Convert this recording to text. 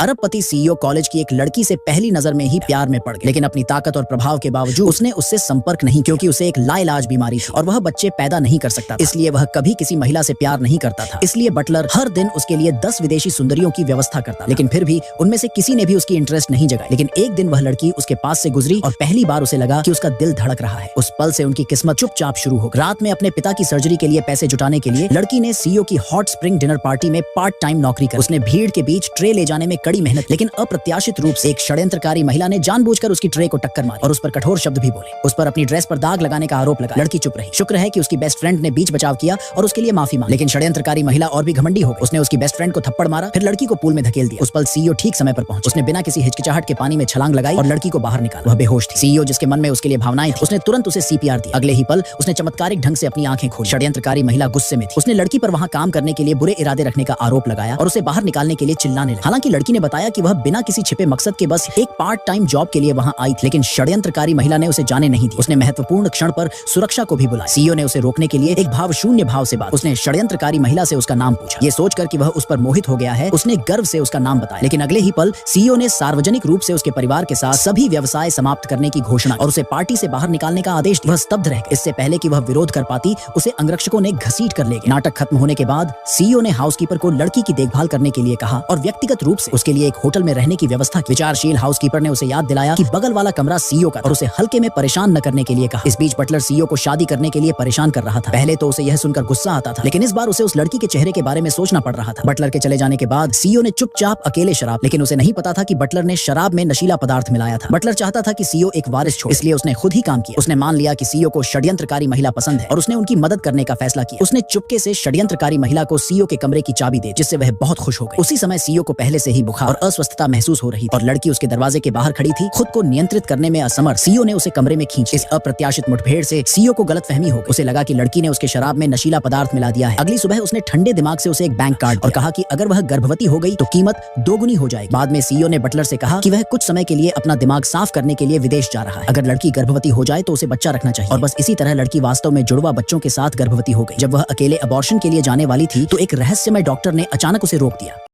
अरबपति CEO college की एक लड़की से पहली नजर में ही प्यार में पड़ गया, लेकिन अपनी ताकत और प्रभाव के बावजूद उसने उससे संपर्क नहीं, क्योंकि उसे एक लाइलाज बीमारी थी और वह बच्चे पैदा नहीं कर सकता था। इसलिए वह कभी किसी महिला से प्यार नहीं करता था। इसलिए बटलर हर दिन उसके लिए 10 विदेशी सुंदरियों की व्यवस्था करता, लेकिन फिर भी उनमें से किसी ने भी उसकी इंटरेस्ट नहीं जगाई। लेकिन एक दिन वह लड़की उसके पास से गुजरी और पहली बार उसे लगा कि उसका दिल धड़क रहा है। उस पल से उनकी किस्मत चुपचाप शुरू हो गई। रात में अपने पिता की सर्जरी के लिए पैसे जुटाने के लिए लड़की ने सीईओ की हॉट स्प्रिंग डिनर पार्टी में पार्ट टाइम नौकरी की। उसने भीड़ के बीच ट्रे ले जाने में कड़ी मेहनत, लेकिन अप्रत्याशित रूप से एक षड्यंत्रकारी महिला ने जानबूझकर उसकी ट्रे को टक्कर मारी और उस पर कठोर शब्द भी बोले। उस पर अपनी ड्रेस पर दाग लगाने का आरोप लगा। लड़की चुप रही। शुक्र है कि उसकी बेस्ट फ्रेंड ने बीच बचाव किया और उसके लिए माफी मांगी, लेकिन षड्यंत्रकारी महिला और भी घमंडी हो गई। उसने उसकी बेस्ट फ्रेंड को थप्पड़ मारा, फिर लड़की को पूल में धकेल दिया। उस पल सीईओ ठीक समय पर पहुंचा। उसने बिना किसी हिचकिचाहट के पानी में छलांग लगाई और लड़की को बाहर निकाला। वह बेहोश थी। सीईओ, जिसके मन में उसके लिए भावनाएं थी, उसने तुरंत उसे सीपीआर दिया। अगले ही पल उसने चमत्कारिक ढंग से अपनी आंखें खोली। षड्यंत्रकारी महिला गुस्से में थी। उसने लड़की पर वहां काम करने के लिए बुरे इरादे रखने का आरोप लगाया और उसे बाहर निकालने के लिए चिल्लाने लगी। हालांकि लड़की ने बताया कि वह बिना किसी छिपे मकसद के बस एक पार्ट टाइम जॉब के लिए वहां आई थी, लेकिन षड्यंत्रकारी महिला ने उसे जाने नहीं दिया। उसने महत्वपूर्ण क्षण पर सुरक्षा को भी बुलाया। सीईओ ने उसे रोकने के लिए एक भावशून्य भाव से बात। उसने षड्यंत्रकारी महिला से उसका नाम पूछा। ये सोचकर कि वह उस पर मोहित हो गया है, उसने गर्व से उसका नाम बताया। लेकिन अगले ही पल सीईओ ने सार्वजनिक रूप से उसके परिवार के साथ सभी व्यवसाय समाप्त करने की घोषणा और उसे पार्टी से बाहर निकालने का आदेश दिया। वह स्तब्ध रह गया। इससे पहले कि वह विरोध कर पाती, उसे अंगरक्षकों ने घसीट कर ले गए। नाटक खत्म होने के बाद सीईओ ने हाउसकीपर को लड़की की देखभाल करने के लिए कहा और व्यक्तिगत रूप से उसके लिए एक होटल में रहने की व्यवस्था की। विचारशील हाउसकीपर ने उसे याद दिलाया कि बगल वाला कमरा सीईओ का और उसे हल्के में परेशान न करने के लिए कहा। इस बीच बटलर सीईओ को शादी करने के लिए परेशान कर रहा था। पहले तो उसे यह सुनकर गुस्सा आता था, लेकिन इस बार उसे उस लड़की के चेहरे के बारे में सोचना पड़ रहा था। बटलर के चले जाने के बाद सीईओ ने चुपचाप अकेले शराब, लेकिन उसे नहीं पता था कि बटलर ने शराब में नशीला पदार्थ मिलाया था। बटलर चाहता था कि सीईओ एक वारिस छोड़े, इसलिए उसने खुद ही काम किया। उसने मान लिया कि सीईओ को षड्यंत्रकारी महिला पसंद है और उसने उनकी मदद करने का फैसला किया। उसने चुपके से षड्यंत्रकारी महिला को सीईओ के कमरे की चाबी दी, जिससे वह बहुत खुश हो गई। उसी समय सीईओ को पहले से ही बुखार और अस्वस्थता महसूस हो रही थी और लड़की उसके दरवाजे के बाहर खड़ी थी, खुद को नियंत्रित करने में असमर्थ। सीईओ ने उसे कमरे में खींचा। इस अप्रत्याशित मुठभेड़ से सीईओ को गलतफहमी हो गई। उसे लगा कि लड़की ने उसके शराब में नशीला पदार्थ मिला दिया है। अगली सुबह उसने ठंडे दिमाग से उसे एक बैंक कार्ड और कहा कि अगर वह गर्भवती हो गई तो कीमत दोगुनी हो जाएगी। बाद में सीईओ ने बटलर से कहा कि वह कुछ समय के लिए अपना दिमाग साफ करने के लिए विदेश जा रहा है। अगर लड़की गर्भवती हो जाए तो उसे बच्चा रखना चाहिए। और बस इसी तरह लड़की वास्तव में जुड़वा बच्चों के साथ गर्भवती हो गई। जब वह अकेले अबॉर्शन के लिए जाने वाली थी तो एक रहस्यमय डॉक्टर ने अचानक उसे रोक दिया।